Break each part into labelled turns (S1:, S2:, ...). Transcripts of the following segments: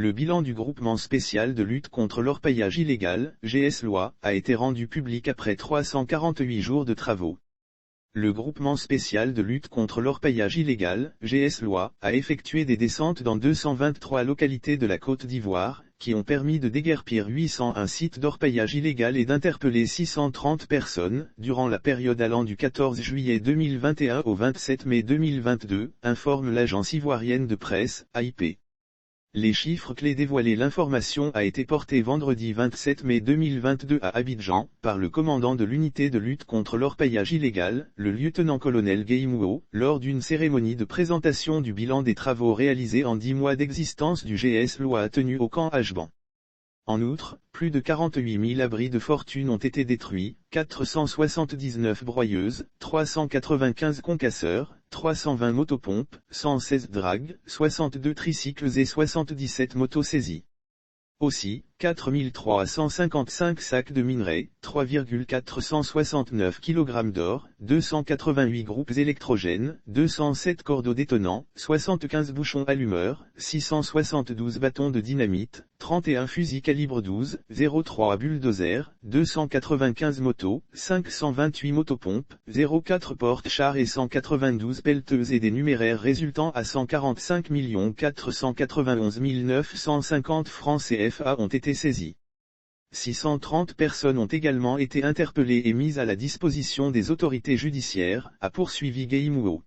S1: Le bilan du groupement spécial de lutte contre l'orpaillage illégal, GS-LOI, a été rendu public après 348 jours de travaux. Le groupement spécial de lutte contre l'orpaillage illégal, GS-LOI, a effectué des descentes dans 223 localités de la Côte d'Ivoire, qui ont permis de déguerpir 801 sites d'orpaillage illégal et d'interpeller 630 personnes, durant la période allant du 14 juillet 2021 au 27 mai 2022, informe l'agence ivoirienne de presse, AIP. Les chiffres clés dévoilés. L'information a été portée vendredi 27 mai 2022 à Abidjan, par le commandant de l'unité de lutte contre l'orpaillage illégal, le lieutenant-colonel Guéimouo, lors d'une cérémonie de présentation du bilan des travaux réalisés en 10 mois d'existence du GS-LOI tenue au camp Ajban. En outre, plus de 48 000 abris de fortune ont été détruits, 479 broyeuses, 395 concasseurs, 320 motopompes, 116 dragues, 62 tricycles et 77 motos saisies. Aussi, 4 355 sacs de minerais, 3,469 kg d'or, 288 groupes électrogènes, 207 cordeaux détonants, 75 bouchons allumeurs, 672 bâtons de dynamite, 31 fusils calibre 12,03 bulldozers, 295 motos, 528 motopompes, 04 porte-chars et 192 pelleteuses et des numéraires résultant à 145 491 950 francs CFA ont été saisis. 630 personnes ont également été interpellées et mises à la disposition des autorités judiciaires, a poursuivi Guéimouo.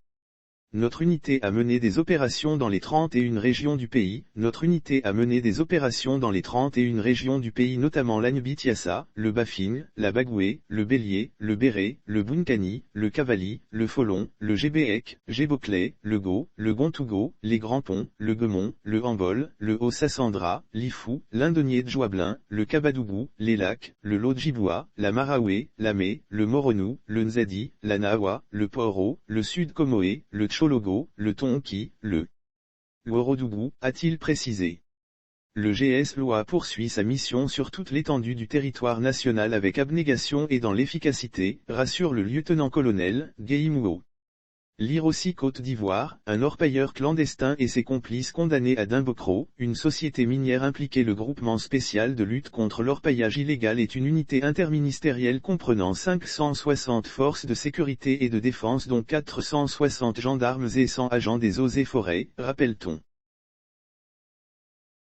S1: Notre unité a mené des opérations dans les 31 régions du pays. Notre unité a mené des opérations dans les 31 régions du pays, notamment l'Agnebitiassa, le Bafing, la Bagoué, le Bélier, le Béret, le Bunkani, le Cavali, le Folon, le Gébéek, Géboclé, le Go, le Gontougo, les Grands Ponts, le Guemont, le Hambol, le Haut-Sassandra, l'Ifou, l'Indonier de Joablin, le Kabadougou, les Lacs, le Lodjiboua, la Maraoué, la Mé, le Moronou, le Nzadi, la Nawa, le Poro, le Sud Comoé, le Chologo, le Tonki, le Worodougou, a-t-il précisé. Le GS-LOI poursuit sa mission sur toute l'étendue du territoire national avec abnégation et dans l'efficacité, rassure le lieutenant-colonel, Guéimouo. Lire aussi Côte d'Ivoire, un orpailleur clandestin et ses complices condamnés à Dimbocro, une société minière impliquée. Le groupement spécial de lutte contre l'orpaillage illégal est une unité interministérielle comprenant 560 forces de sécurité et de défense dont 460 gendarmes et 100 agents des eaux et forêts, rappelle-t-on.